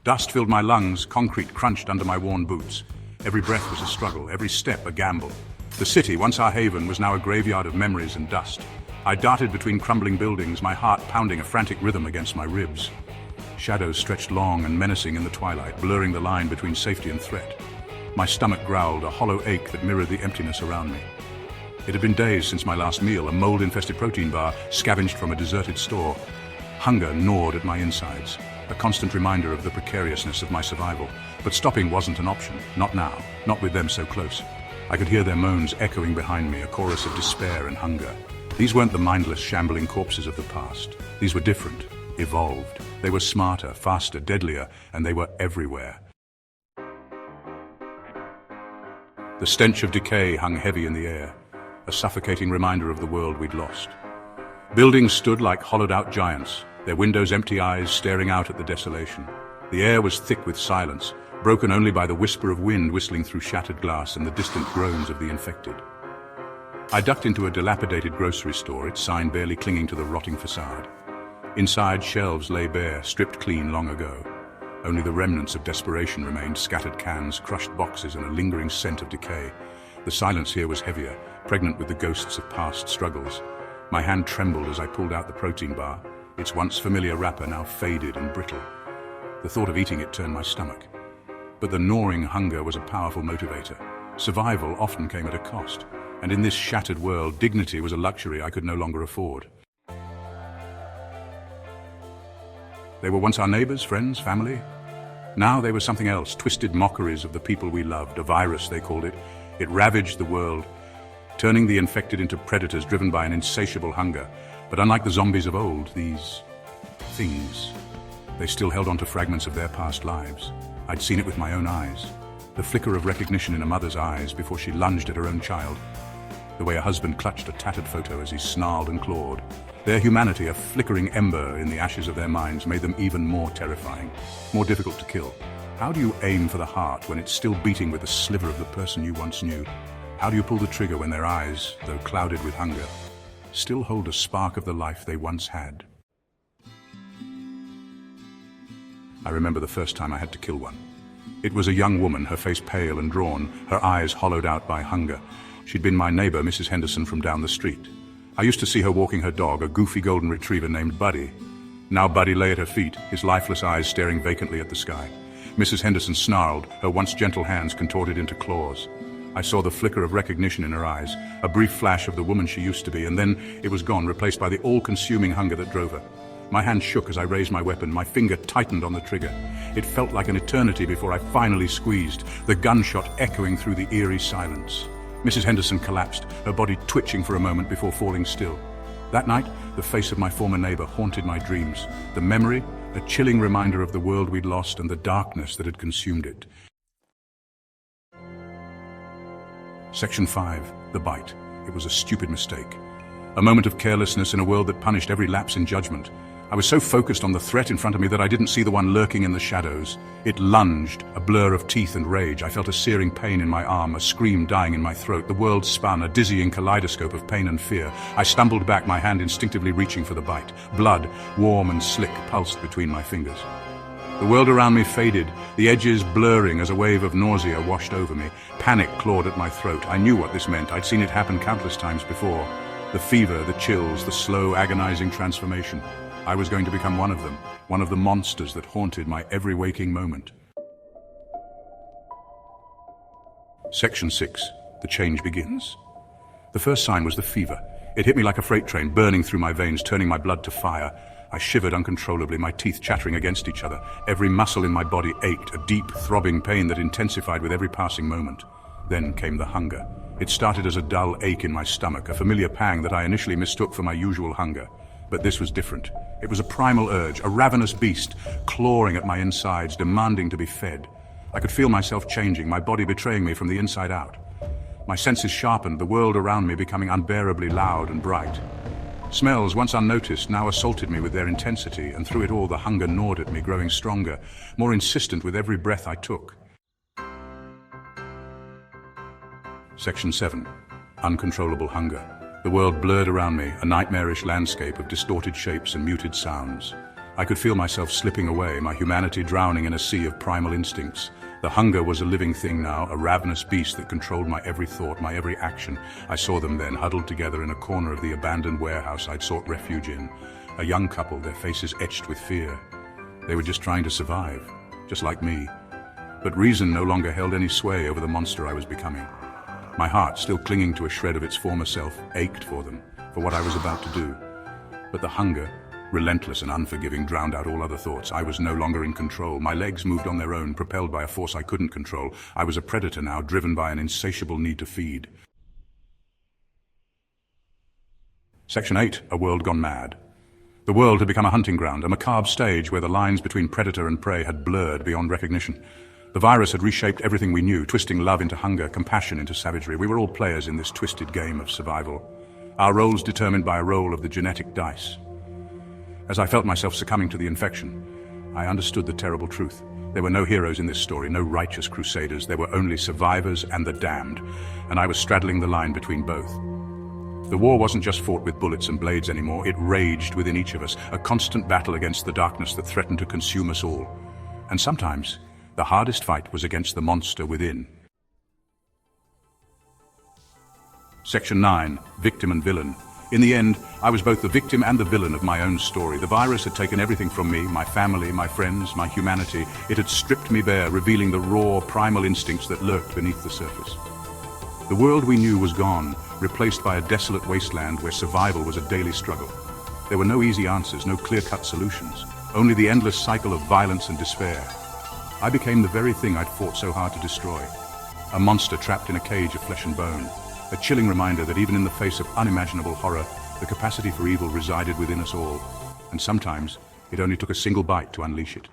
Dust filled my lungs, concrete crunched under my worn boots. Every breath was a struggle, every step a gamble. The city, once our haven, was now a graveyard of memories and dust. I darted between crumbling buildings, my heart pounding a frantic rhythm against my ribs. Shadows stretched long and menacing in the twilight, blurring the line between safety and threat. My stomach growled, a hollow ache that mirrored the emptiness around me. It had been days since my last meal, a mold-infested protein bar scavenged from a deserted store. Hunger gnawed at my insides, a constant reminder of the precariousness of my survival. But stopping wasn't an option, not now, not with them so close. I could hear their moans echoing behind me, a chorus of despair and hunger. These weren't the mindless, shambling corpses of the past. These were different, evolved. They were smarter, faster, deadlier, and they were everywhere. The stench of decay hung heavy in the air, a suffocating reminder of the world we'd lost. Buildings stood like hollowed-out giants, their windows empty eyes staring out at the desolation. The air was thick with silence, broken only by the whisper of wind whistling through shattered glass and the distant groans of the infected. I ducked into a dilapidated grocery store, its sign barely clinging to the rotting facade. Inside, shelves lay bare, stripped clean long ago. Only the remnants of desperation remained, scattered cans, crushed boxes, and a lingering scent of decay. The silence here was heavier, pregnant with the ghosts of past struggles. My hand trembled as I pulled out the protein bar, its once familiar wrapper now faded and brittle. The thought of eating it turned my stomach. But the gnawing hunger was a powerful motivator. Survival often came at a cost, and in this shattered world, dignity was a luxury I could no longer afford. They were once our neighbors, friends, family. Now they were something else, twisted mockeries of the people we loved, a virus they called it. It ravaged the world, turning the infected into predators driven by an insatiable hunger. But unlike the zombies of old, these things, they still held on to fragments of their past lives. I'd seen it with my own eyes. The flicker of recognition in a mother's eyes before she lunged at her own child. The way a husband clutched a tattered photo as he snarled and clawed. Their humanity, a flickering ember in the ashes of their minds, made them even more terrifying, more difficult to kill. How do you aim for the heart when it's still beating with a sliver of the person you once knew? How do you pull the trigger when their eyes, though clouded with hunger, still hold a spark of the life they once had? I remember the first time I had to kill one. It was a young woman, her face pale and drawn, her eyes hollowed out by hunger. She'd been my neighbor, Mrs. Henderson, from down the street. I used to see her walking her dog, a goofy golden retriever named Buddy. Now Buddy lay at her feet, his lifeless eyes staring vacantly at the sky. Mrs. Henderson snarled, her once gentle hands contorted into claws. I saw the flicker of recognition in her eyes, a brief flash of the woman she used to be, and then it was gone, replaced by the all-consuming hunger that drove her. My hand shook as I raised my weapon, my finger tightened on the trigger. It felt like an eternity before I finally squeezed, the gunshot echoing through the eerie silence. Mrs. Henderson collapsed, her body twitching for a moment before falling still. That night, the face of my former neighbor haunted my dreams. The memory, a chilling reminder of the world we'd lost and the darkness that had consumed it. Section 5. The Bite. It was a stupid mistake. A moment of carelessness in a world that punished every lapse in judgment. I was so focused on the threat in front of me that I didn't see the one lurking in the shadows. It lunged, a blur of teeth and rage. I felt a searing pain in my arm, a scream dying in my throat. The world spun, a dizzying kaleidoscope of pain and fear. I stumbled back, my hand instinctively reaching for the bite. Blood, warm and slick, pulsed between my fingers. The world around me faded, the edges blurring as a wave of nausea washed over me. Panic clawed at my throat. I knew what this meant. I'd seen it happen countless times before. The fever, the chills, the slow, agonizing transformation. I was going to become one of them, one of the monsters that haunted my every waking moment. Section 6. The change begins. The first sign was the fever. It hit me like a freight train, burning through my veins, turning my blood to fire. I shivered uncontrollably, my teeth chattering against each other. Every muscle in my body ached, a deep, throbbing pain that intensified with every passing moment. Then came the hunger. It started as a dull ache in my stomach, a familiar pang that I initially mistook for my usual hunger. But this was different. It was a primal urge, a ravenous beast, clawing at my insides, demanding to be fed. I could feel myself changing, my body betraying me from the inside out. My senses sharpened, the world around me becoming unbearably loud and bright. Smells, once unnoticed, now assaulted me with their intensity, and through it all the hunger gnawed at me, growing stronger, more insistent with every breath I took. Section 7. Uncontrollable hunger. The world blurred around me, a nightmarish landscape of distorted shapes and muted sounds. I could feel myself slipping away, my humanity drowning in a sea of primal instincts. The hunger was a living thing now, a ravenous beast that controlled my every thought, my every action. I saw them then, huddled together in a corner of the abandoned warehouse I'd sought refuge in. A young couple, their faces etched with fear. They were just trying to survive, just like me. But reason no longer held any sway over the monster I was becoming. My heart, still clinging to a shred of its former self, ached for them, for what I was about to do. But the hunger, relentless and unforgiving, drowned out all other thoughts. I was no longer in control. My legs moved on their own, propelled by a force I couldn't control. I was a predator now, driven by an insatiable need to feed. Section 8, A World Gone Mad. The world had become a hunting ground, a macabre stage where the lines between predator and prey had blurred beyond recognition. The virus had reshaped everything we knew, twisting love into hunger, compassion into savagery. We were all players in this twisted game of survival, our roles determined by a roll of the genetic dice. As I felt myself succumbing to the infection, I understood the terrible truth. There were no heroes in this story, no righteous crusaders. There were only survivors and the damned, and I was straddling the line between both. The war wasn't just fought with bullets and blades anymore. It raged within each of us, a constant battle against the darkness that threatened to consume us all. And sometimes, the hardest fight was against the monster within. Section 9, Victim and Villain. In the end, I was both the victim and the villain of my own story. The virus had taken everything from me, my family, my friends, my humanity. It had stripped me bare, revealing the raw, primal instincts that lurked beneath the surface. The world we knew was gone, replaced by a desolate wasteland where survival was a daily struggle. There were no easy answers, no clear-cut solutions, only the endless cycle of violence and despair. I became the very thing I'd fought so hard to destroy. A monster trapped in a cage of flesh and bone. A chilling reminder that even in the face of unimaginable horror, the capacity for evil resided within us all. And sometimes, it only took a single bite to unleash it.